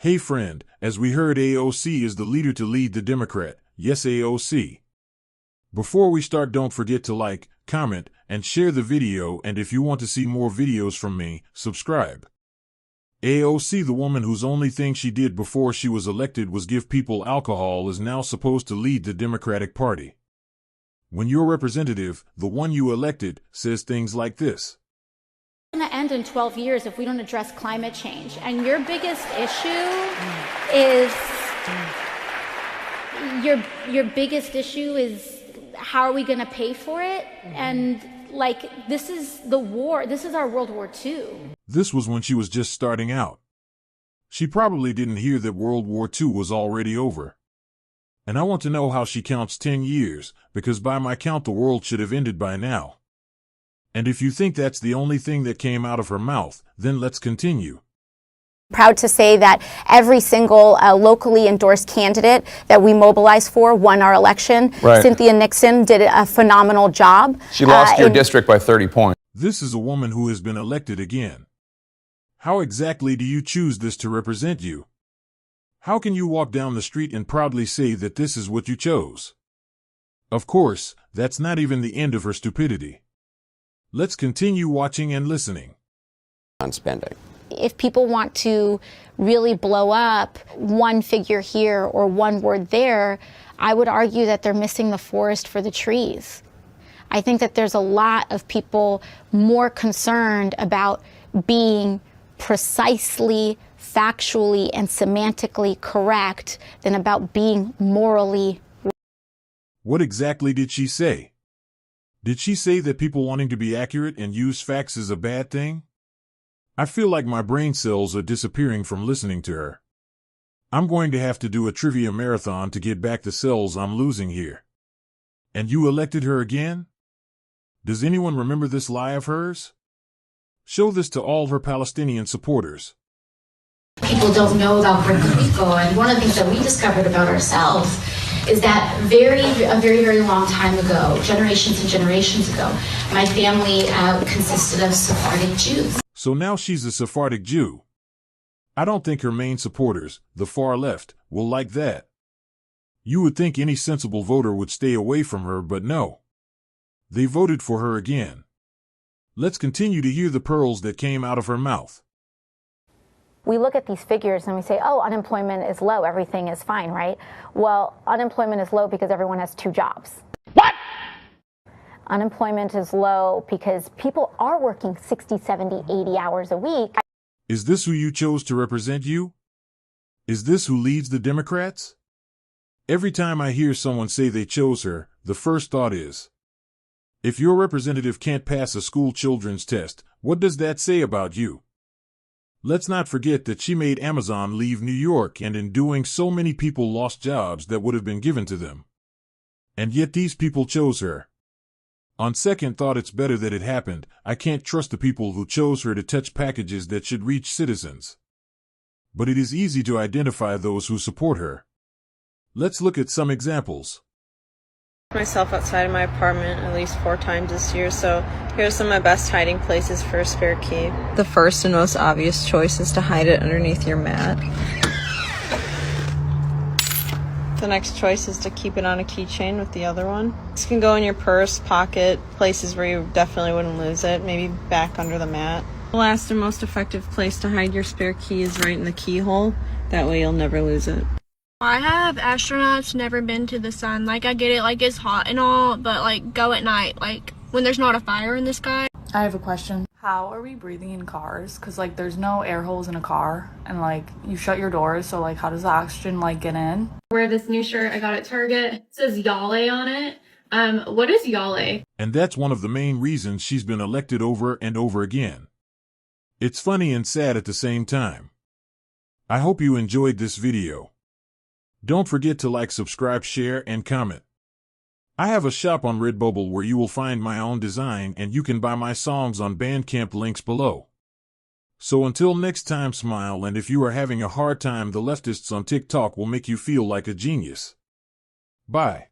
Hey friend, as we heard, AOC is the leader to lead the Democrat. Yes, AOC. Before we start, don't forget to like, comment, and share the video, and if you want to see more videos from me, subscribe. AOC, the woman whose only thing she did before she was elected was give people alcohol, is now supposed to lead the Democratic Party. When your representative, the one you elected, says things like this. It's going to end in 12 years if we don't address climate change. And your biggest issue is your biggest issue is how are we going to pay for it? And like, this is the war. This is our World War II. This was when she was just starting out. She probably didn't hear that World War II was already over. And I want to know how she counts 10 years, because by my count the world should have ended by now. And if you think that's the only thing that came out of her mouth, then let's continue. Proud to say that every single locally endorsed candidate that we mobilized for won our election. Right. Cynthia Nixon did a phenomenal job. She lost your district by 30 points. This is a woman who has been elected again. How exactly do you choose this to represent you? How can you walk down the street and proudly say that this is what you chose? Of course, that's not even the end of her stupidity. Let's continue watching and listening. On spending. If people want to really blow up one figure here or one word there, I would argue that they're missing the forest for the trees. I think that there's a lot of people more concerned about being precisely, factually, and semantically correct than about being morally. What exactly did she say? Did she say that people wanting to be accurate and use facts is a bad thing? I feel like my brain cells are disappearing from listening to her. I'm going to have to do a trivia marathon to get back the cells I'm losing here. And you elected her again? Does anyone remember this lie of hers? Show this to all her Palestinian supporters. People don't know about Puerto Rico, and one of the things that we discovered about ourselves is that a very long time ago, generations and generations ago, my family consisted of Sephardic Jews. So now she's a Sephardic Jew. I don't think her main supporters, the far left, will like that. You would think any sensible voter would stay away from her, but no. They voted for her again. Let's continue to hear the pearls that came out of her mouth. We look at these figures and we say, oh, unemployment is low, everything is fine, right? Well, unemployment is low because everyone has 2 jobs. What? Unemployment is low because people are working 60, 70, 80 hours a week. Is this who you chose to represent you? Is this who leads the Democrats? Every time I hear someone say they chose her, the first thought is, if your representative can't pass a school children's test, what does that say about you? Let's not forget that she made Amazon leave New York, and in doing so many people lost jobs that would have been given to them. And yet these people chose her. On second thought, it's better that it happened. I can't trust the people who chose her to touch packages that should reach citizens. But it is easy to identify those who support her. Let's look at some examples. Myself outside of my apartment at least 4 times this year, so here's some of my best hiding places for a spare key. The first and most obvious choice is to hide it underneath your mat. The next choice is to keep it on a keychain with the other one. This can go in your purse, pocket, places where you definitely wouldn't lose it, maybe back under the mat. The last and most effective place to hide your spare key is right in the keyhole. That way you'll never lose it. I have astronauts never been to the sun. Like, I get it, like, it's hot and all, but, like, go at night, like, when there's not a fire in the sky. I have a question. How are we breathing in cars? Because, like, there's no air holes in a car, and, like, you shut your doors, so, like, how does the oxygen, like, get in? Wear this new shirt I got at Target. It says Yale on it. What is Yale? And that's one of the main reasons she's been elected over and over again. It's funny and sad at the same time. I hope you enjoyed this video. Don't forget to like, subscribe, share, and comment. I have a shop on Redbubble where you will find my own design, and you can buy my songs on Bandcamp, links below. So until next time, smile, and if you are having a hard time, the leftists on TikTok will make you feel like a genius. Bye.